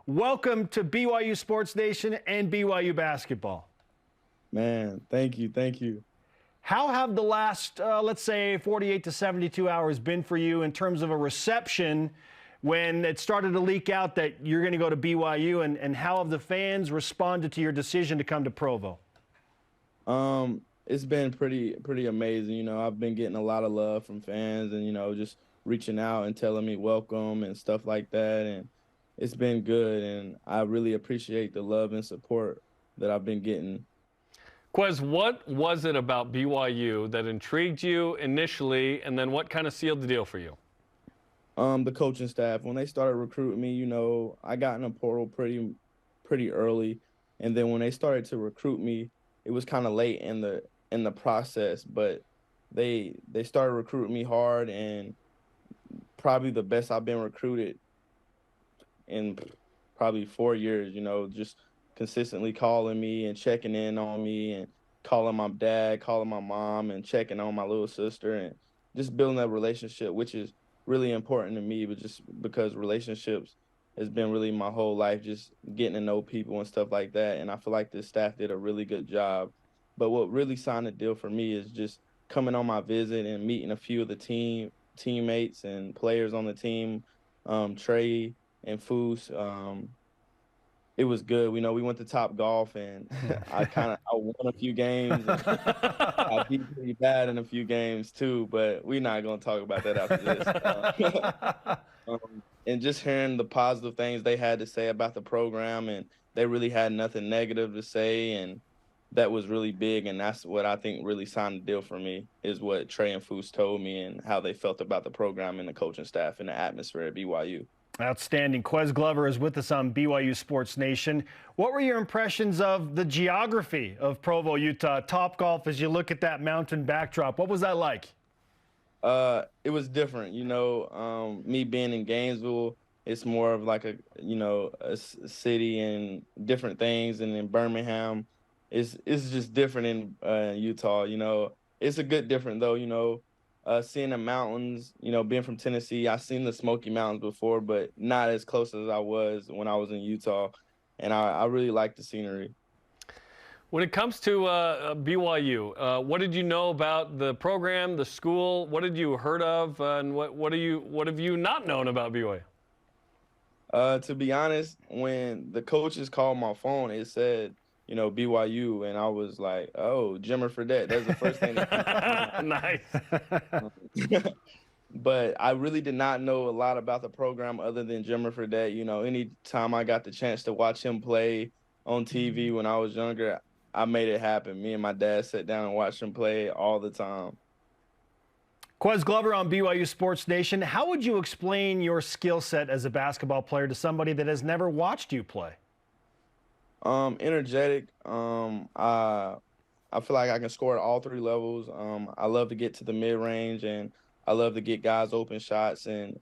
welcome to BYU Sports Nation and BYU Basketball. Man, thank you, thank you. How have the last, let's say, 48 to 72 hours been for you in terms of a reception when it started to leak out that you're going to go to BYU, and how have the fans responded to your decision to come to Provo? It's been pretty amazing. You know, I've been getting a lot of love from fans and, just reaching out and telling me welcome and stuff like that. And it's been good. And I really appreciate the love and support that I've been getting. Quez, what was it about BYU that intrigued you initially, and then what kind of sealed the deal for you? The coaching staff, when they started recruiting me, I got in the portal pretty early. And then when they started to recruit me, it was kind of late in the process, but they started recruiting me hard, and probably the best I've been recruited in probably 4 years, just consistently calling me and checking in on me and calling my dad, calling my mom and checking on my little sister and just building that relationship, which is really important to me, but just because relationships has been really my whole life, just getting to know people and stuff like that. And I feel like this staff did a really good job. But what really signed the deal for me is just coming on my visit and meeting a few of the teammates and players on the team, Trey and Foose. It was good. We went to Top Golf, and I won a few games. And I beat pretty bad in a few games too, but we're not going to talk about that after this. And just hearing the positive things they had to say about the program, and they really had nothing negative to say, and that was really big. And that's what I think really signed the deal for me, is what Trey and Foose told me and how they felt about the program and the coaching staff and the atmosphere at BYU. Outstanding. Quez Glover is with us on BYU Sports Nation. What were your impressions of the geography of Provo, Utah? Top Golf, as you look at that mountain backdrop, what was that like? It was different. Me being in Gainesville, it's more of like a city and different things. And in Birmingham, it's just different in Utah. It's a good different though. Seeing the mountains, being from Tennessee, I've seen the Smoky Mountains before, but not as close as I was when I was in Utah. And I really like the scenery. When it comes to BYU, what did you know about the program, the school? What did you heard of, and what have you not known about BYU? To be honest, when the coaches called my phone, it said, BYU, and I was like, oh, Jimmer Fredette. That's the first thing that came to Nice. But I really did not know a lot about the program other than Jimmer Fredette. Any time I got the chance to watch him play on TV when I was younger, I made it happen. Me and my dad sat down and watched him play all the time. Quez Glover on BYU Sports Nation. How would you explain your skill set as a basketball player to somebody that has never watched you play? Energetic. I feel like I can score at all three levels. I love to get to the mid-range, and I love to get guys open shots and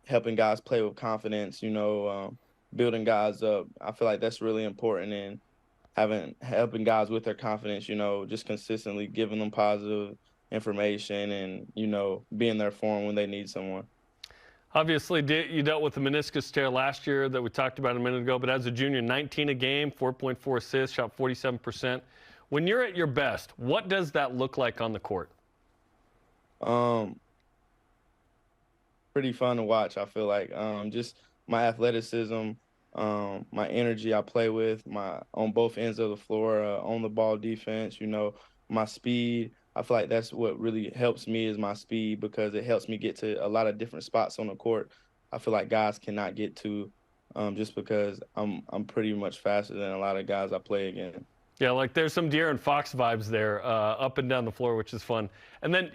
helping guys play with confidence, building guys up. I feel like that's really important in helping guys with their confidence, just consistently giving them positive information and, being there for them when they need someone. Obviously, you dealt with the meniscus tear last year that we talked about a minute ago, but as a junior, 19 a game, 4.4 assists, shot 47%. When you're at your best, what does that look like on the court? Pretty fun to watch, I feel like. Just my athleticism, my energy I play with, on both ends of the floor, on the ball defense, my speed. I feel like that's what really helps me is my speed, because it helps me get to a lot of different spots on the court. I feel like guys cannot get to just because I'm pretty much faster than a lot of guys I play against. Yeah, like there's some De'Aaron Fox vibes there, up and down the floor, which is fun. And then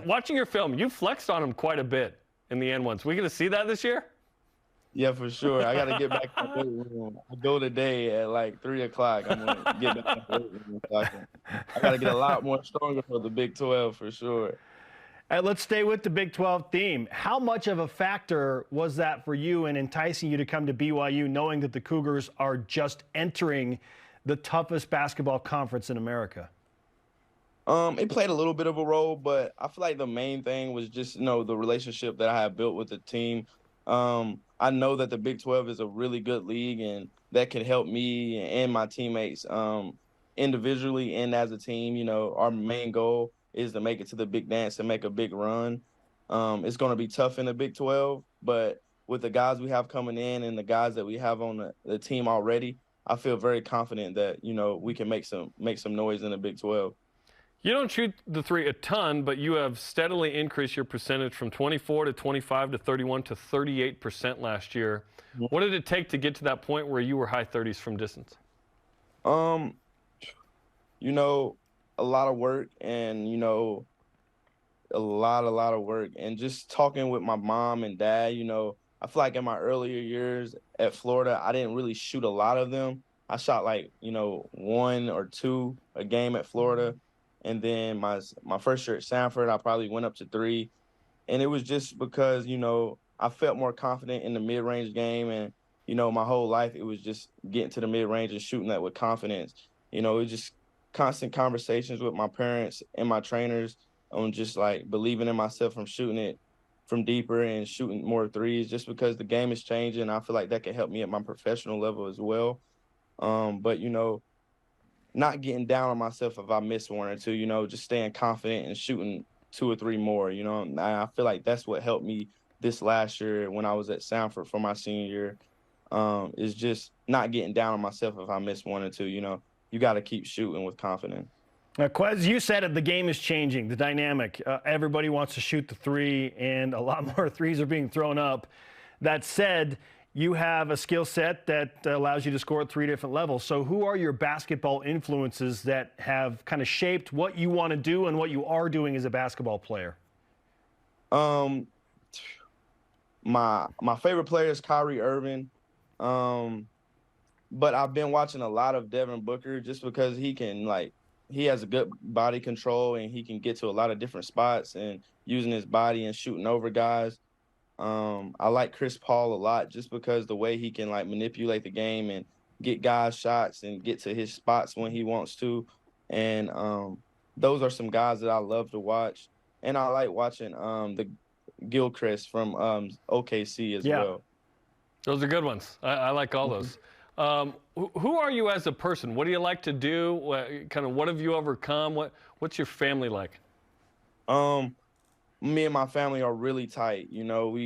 watching your film, you flexed on him quite a bit in the end ones. We going to see that this year? Yeah, for sure. I got to get back to the weight room. I go today at like 3 o'clock. I'm going to get back to the weight room. I got to get a lot more stronger for the Big 12 for sure. Let's stay with the Big 12 theme. How much of a factor was that for you in enticing you to come to BYU, knowing that the Cougars are just entering the toughest basketball conference in America? It played a little bit of a role, but I feel like the main thing was just, the relationship that I had built with the team. I know that the Big 12 is a really good league, and that can help me and my teammates individually and as a team. You know, our main goal is to make it to the big dance and make a big run. It's going to be tough in the Big 12, but with the guys we have coming in and the guys that we have on the team already, I feel very confident that, you know, we can make some noise in the Big 12. You don't shoot the three a ton, but you have steadily increased your percentage from 24 to 25 to 31 to 38% last year. What did it take to get to that point where you were high 30s from distance? You know, a lot of work and, you know, a lot of work, and just talking with my mom and dad. You know, I feel like in my earlier years at Florida, I didn't really shoot a lot of them. I shot like, you know, 1 or 2 a game at Florida. And then my first year at Sanford, I probably went up to 3. And it was just because, you know, I felt more confident in the mid-range game. And, you know, my whole life, it was just getting to the mid-range and shooting that with confidence. You know, it was just constant conversations with my parents and my trainers on just like believing in myself from shooting it from deeper and shooting more threes, just because the game is changing. I feel like that can help me at my professional level as well. But, you know, not getting down on myself if I miss 1 or 2, you know, just staying confident and shooting 2 or 3 more, you know. And I feel like that's what helped me this last year when I was at Sanford for my senior year, is just not getting down on myself if I miss 1 or 2, you know. You got to keep shooting with confidence. Now, Quez, you said it, the game is changing, the dynamic. Everybody wants to shoot the three, and a lot more threes are being thrown up. That said, you have a skill set that allows you to score at 3 different levels. So who are your basketball influences that have kind of shaped what you want to do and what you are doing as a basketball player? My favorite player is Kyrie Irving. But I've been watching a lot of Devin Booker just because he has a good body control and he can get to a lot of different spots and using his body and shooting over guys. I like Chris Paul a lot just because the way he can like manipulate the game and get guys shots and get to his spots when he wants to. And those are some guys that I love to watch. And I like watching the Gilchrist from OKC as well. Those are good ones. I like all those. Who are you as a person? What do you like to do? What have you overcome? What's your family like? Me and my family are really tight. You know,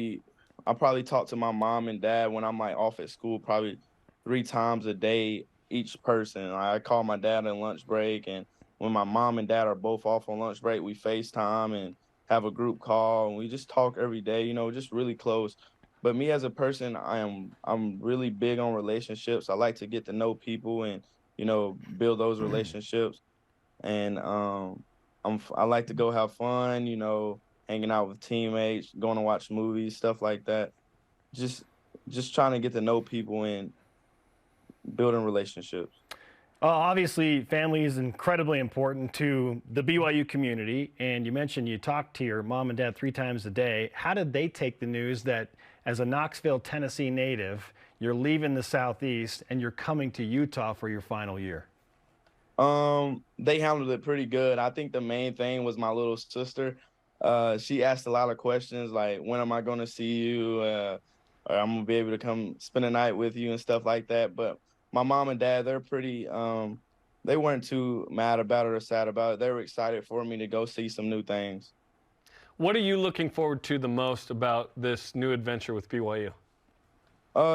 I probably talk to my mom and dad when I'm like off at school probably 3 times a day each person. I call my dad on lunch break, and when my mom and dad are both off on lunch break, we FaceTime and have a group call, and we just talk every day, you know, just really close. But me as a person, I'm really big on relationships. I like to get to know people and, you know, build those relationships. And I like to go have fun, you know, hanging out with teammates, going to watch movies, stuff like that. Just trying to get to know people and building relationships. Obviously, family is incredibly important to the BYU community. And you mentioned you talk to your mom and dad 3 times a day. How did they take the news that as a Knoxville, Tennessee native, you're leaving the Southeast and you're coming to Utah for your final year? They handled it pretty good. I think the main thing was my little sister. She asked a lot of questions like, when am I going to see you? Or I'm going to be able to come spend a night with you and stuff like that. But my mom and dad, they're pretty, they weren't too mad about it or sad about it. They were excited for me to go see some new things. What are you looking forward to the most about this new adventure with BYU?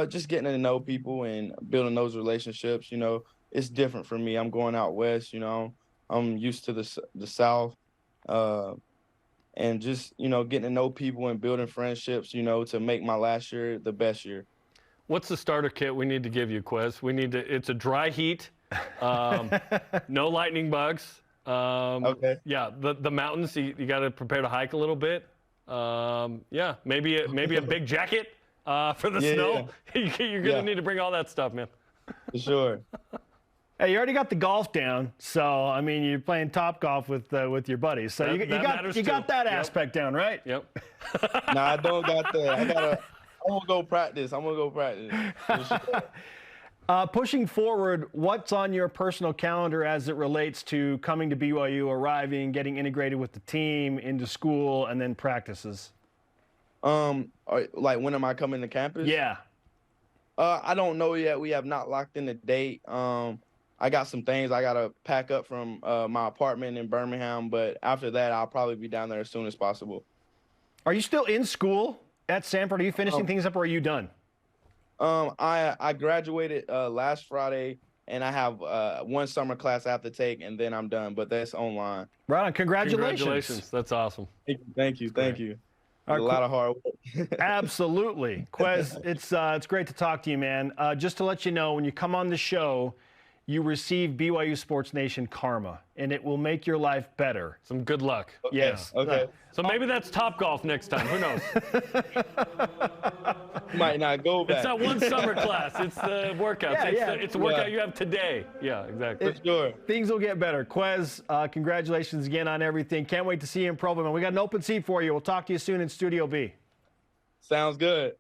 Just getting to know people and building those relationships. You know, it's different for me. I'm going out west, you know, I'm used to the South. And just, you know, getting to know people and building friendships, you know, to make my last year the best year. What's the starter kit we need to give you, Quez? It's a dry heat, no lightning bugs. Okay. Yeah, the mountains, you got to prepare to hike a little bit. Yeah, maybe a big jacket for the snow. Yeah. You're going to need to bring all that stuff, man. For sure. Hey, you already got the golf down, so I mean, you're playing top golf with your buddies, so you got that aspect down, right? Yep. No, I don't got that. I'm gonna go practice. For sure. Pushing forward, what's on your personal calendar as it relates to coming to BYU, arriving, getting integrated with the team, into school, and then practices? Like when am I coming to campus? Yeah. I don't know yet. We have not locked in the date. I got some things I gotta pack up from my apartment in Birmingham, but after that, I'll probably be down there as soon as possible. Are you still in school at Sanford? Are you finishing things up, or are you done? I graduated last Friday, and I have one summer class I have to take, and then I'm done. But that's online. Right on. Congratulations. Congratulations. That's awesome. Thank you. All right, A lot of hard work. Absolutely. Quez, it's great to talk to you, man. Just to let you know, when you come on the show, you receive BYU Sports Nation karma, and it will make your life better. Some good luck. Yes. Okay. So maybe that's Topgolf next time. Who knows? Might not go back. It's not one summer class. It's the workouts. Yeah, It's the workout you have today. Yeah, exactly. For sure. Things will get better. Quez, congratulations again on everything. Can't wait to see you in Provo, man. We got an open seat for you. We'll talk to you soon in Studio B. Sounds good.